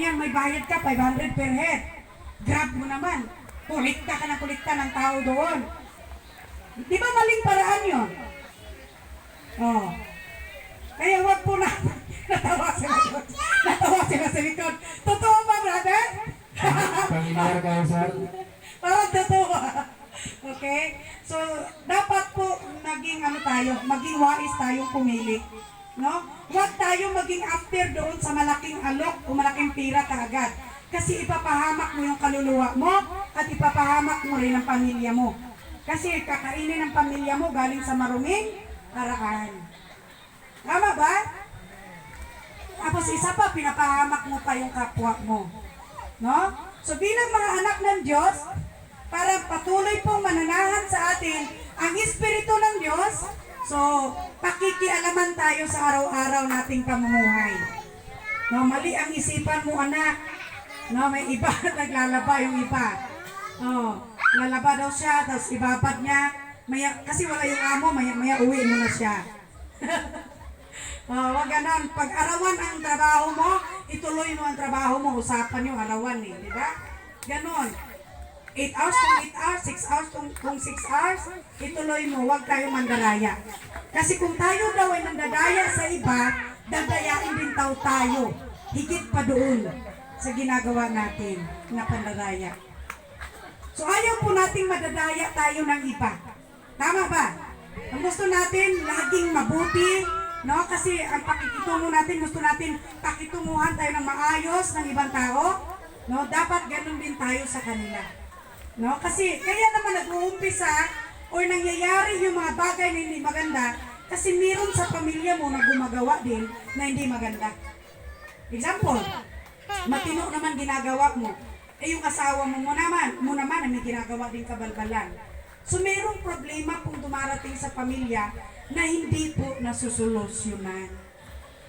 yan, may bayad ka, 500 per head. Grab mo naman. Kulikta ka ng kulikta ng tao doon. Di ba maling paraan yun? Oh. Kaya wag po na. Natawa sila sa likod. Totoo ba, brother? Pamilyar kayo, sir? Parang totoo. Okay? So, dapat po maging wais tayong pumili. No? Huwag tayo maging after doon sa malaking alok o malaking pira kaagad. Kasi ipapahamak mo yung kaluluwa mo at ipapahamak mo rin ang pamilya mo. Kasi kakainin ng pamilya mo galing sa maruming paraan. Tama ba? Tapos isa pa, pinapahamak mo pa yung kapwa mo. No? So bilang mga anak ng Diyos, para patuloy pong mananahan sa atin ang Espiritu ng Diyos, so pakikialaman tayo sa araw-araw nating pamumuhay. No, mali ang isipan mo, anak. No, may iba naglalaba yung iba. Oh, lalaba daw siya, tapos ibabad niya. Kasi wala yung amo, maya uwi mo na siya. Wag ganon. Pag arawan ang trabaho mo, ituloy mo ang trabaho mo. Usapan yung arawan eh, di ba? Ganon. 8 hours kung 8 hours, 6 hours kung 6 hours, ituloy mo, huwag tayo mandaraya. Kasi kung tayo daw ay nandadaya sa iba, dadayain din tayo. Higit pa doon sa ginagawa natin na pandaraya. So ayaw po nating madadaya tayo ng iba. Tama ba? Ang gusto natin, laging mabuti, no? Kasi ang pakikitungo natin, gusto natin pakitunguhan tayo ng maayos ng ibang tao. No? Dapat ganun din tayo sa kanila. No? Kasi kaya naman nag-uumpisa o nangyayari yung mga bagay na hindi maganda kasi meron sa pamilya mo na gumagawa din na hindi maganda. Example, matino naman ginagawa mo. Eh yung asawa mo naman may ginagawa din kabalbalan. So mayroong problema kung dumarating sa pamilya na hindi po nasusolusyonan.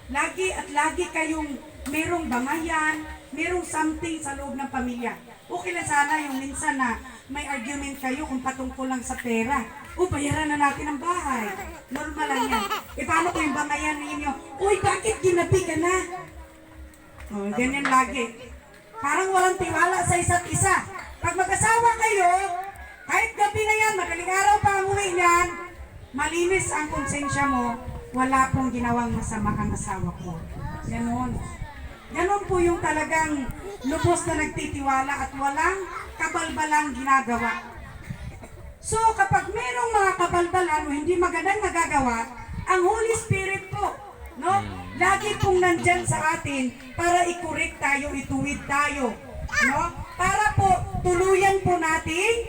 Lagi at lagi kayong merong bangayan, merong something sa loob ng pamilya. Okay na sana yung minsan na may argument kayo kung patungkol lang sa pera. O, bayaran na natin ang bahay. Normal lang yan. E paano kung yung bangayan ninyo? Uy, bakit ginabi ka na? O, ganyan lagi. Parang walang tiwala sa isa't isa. Pag mag-asawa kayo, kahit gabi na yan, madaling araw pa ang uwi niyan, malinis ang konsensya mo, wala pong ginawang masama ang asawa ko. Ganon. Ganon po yung talagang lubos na nagtitiwala at walang kabalbalang ginagawa. So kapag merong mga kabalbalan o hindi magandang nagagawa, ang Holy Spirit po, no? Lagi pong nandyan sa atin para i-correct tayo, ituwid tayo, no? Para po tuluyan po natin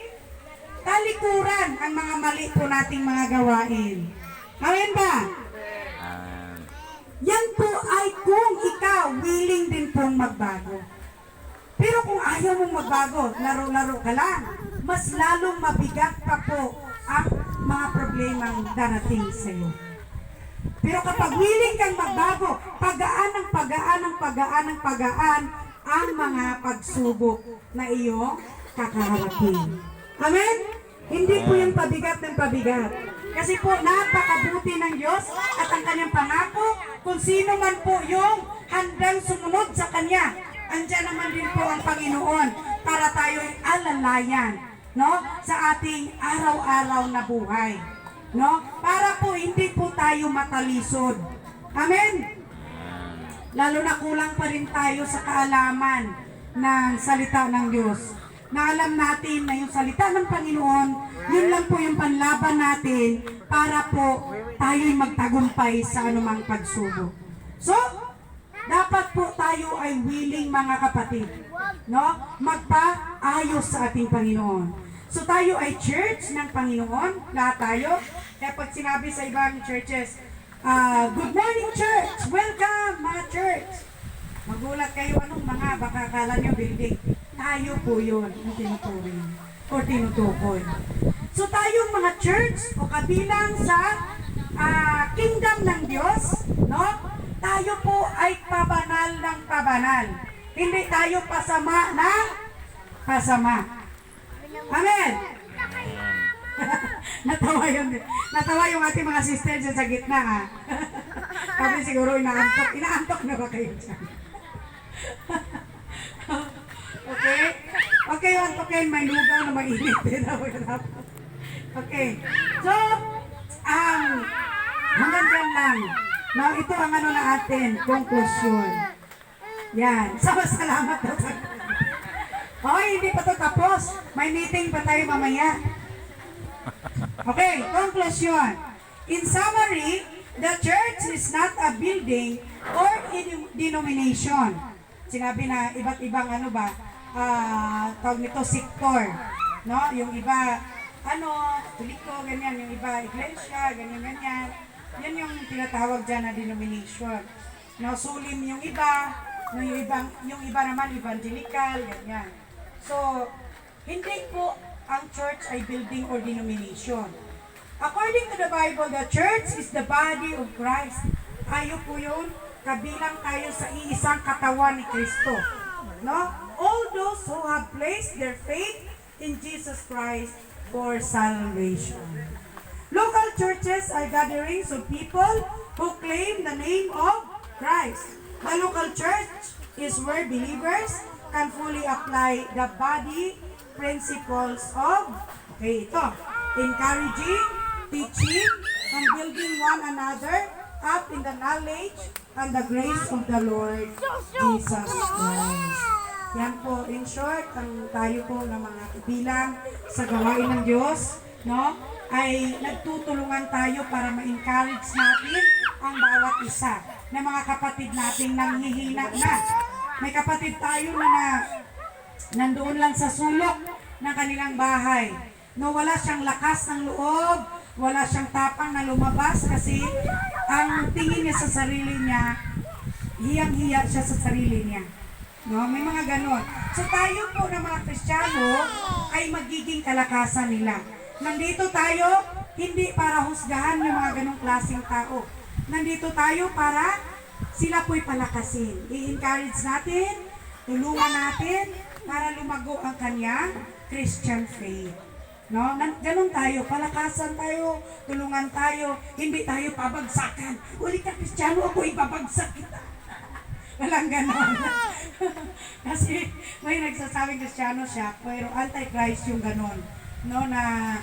talikuran ang mga mali po nating mga gawain. Amen ba? Yan po ay kung ikaw willing din pong magbago. Pero kung ayaw mong magbago, laro-laro ka lang, mas lalong mabigat pa po ang mga problemang darating sa iyo. Pero kapag willing kang magbago, pagaan ang mga pagsubok na iyong kakaharapin. Amen? Hindi po yung pabigat ng pabigat. Kasi po, napakabuti ng Diyos at ang kanyang pangako, kung sino man po yung handang sumunod sa Kanya, andyan naman din po ang Panginoon para tayo'y alalayan, no? Sa ating araw-araw na buhay. No? Para po hindi po tayo matalisod. Amen? Lalo na kulang pa rin tayo sa kaalaman ng salita ng Diyos. Na alam natin na yung salita ng Panginoon, yun lang po yung panlaban natin para po tayo'y magtagumpay sa anumang pagsubok. So, dapat po tayo ay willing mga kapatid, no? Magpaayos sa ating Panginoon. So tayo ay church ng Panginoon, lahat tayo. Kaya pag sinabi sa ibang churches, good morning church, welcome mga church. Magulat kayo, anong mga, baka akala nyo building. Tayo po yun, ang tinuturing o tinutukoy. So tayong mga church o kabilang sa kingdom ng Diyos, no? Tayo po ay pabanal ng pabanal. Hindi tayo pasama ng pasama. Amen? Natawa yung ating mga sisters sa gitna, ha? Kami siguro inaantok na ba kayo dyan? okay, may lugaw na mainit din. Okay. So, hanggang dyan lang. Now, ito ang ano na atin, conclusion. Yan. So, salamat na sa... Okay, hindi pa to tapos. May meeting pa tayo mamaya. Okay, conclusion. In summary, the church is not a building or a denomination. Sinabi na iba't ibang ano ba, tawag nito sector. No? Yung iba, tuliko, ganyan. Yung iba, iglesia, ganyan. Yan yung tinatawag dyan na denomination. No, sulim yung iba, no, yung iba naman evangelical, ganyan. So, hindi po ang church ay building or denomination. According to the Bible, the church is the body of Christ. Tayo po yun, kabilang tayo sa iisang katawan ni Kristo. No? All those who have placed their faith in Jesus Christ for salvation. Local churches are gatherings of people who claim the name of Christ. The local church is where believers can fully apply the body principles of, encouraging, teaching, and building one another up in the knowledge and the grace of the Lord Jesus Christ. Yan po, in short, ang tayo po ng mga kabilang sa gawain ng Diyos, no, ay nagtutulungan tayo para ma-encourage natin ang bawat isa na mga kapatid nating nanghihina na. May kapatid tayo na nandoon lang sa sulok ng kanilang bahay. No, wala siyang lakas ng loob, wala siyang tapang na lumabas kasi ang tingin niya sa sarili niya, hiyang-hiya siya sa sarili niya. No, may mga ganon. So tayo po na mga Kristiyano ay magiging kalakasan nila. Nandito tayo hindi para husgahan yung mga ganong klaseng tao. Nandito tayo para sila po'y palakasin. I-encourage natin, tulungan natin para lumago ang kanyang Christian faith. No? Ganon tayo, palakasan tayo, tulungan tayo, hindi tayo pabagsakan. Uli ka Kristiyano, ako ibabagsak kita. Walang ganon. Kasi may nagsasabing Kristiyano siya, pero anti-Christ yung ganon. No, na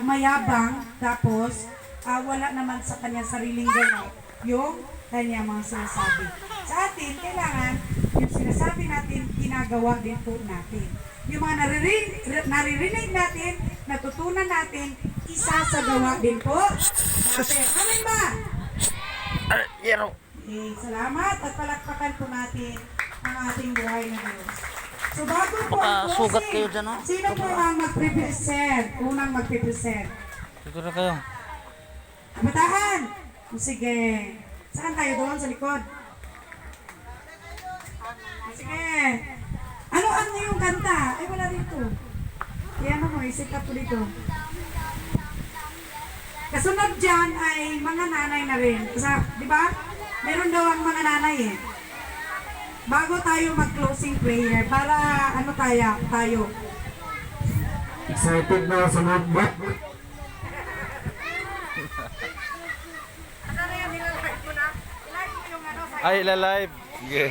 mayabang, tapos wala naman sa kanyang sariling gawa yung kanyang mga sinasabi. Sa atin, kailangan yung sinasabi natin, ginagawa din po natin. Yung mga naririnig natin, natutunan natin, isasagawa din po natin. Amen ba? Salamat at palakpakan po natin ang ating buhay na Diyos. So bago po ang sugat kayo closing, dyan, oh. sino po ang magpipresent? Unang magpipresent. Dito na kayo. Kabataan! Sige. Saan tayo doon? Sa likod? Sige. Ano ang iyong kanta? Ay, wala dito. Yan mo, isip ka po dito. Kasunod dyan ay mga nanay na rin. Kasi, di ba? Meron daw ang mga nanay eh. Bago tayo mag-closing prayer, para ano tayo. Excited na sa notebook. Ay, la-live. Okay.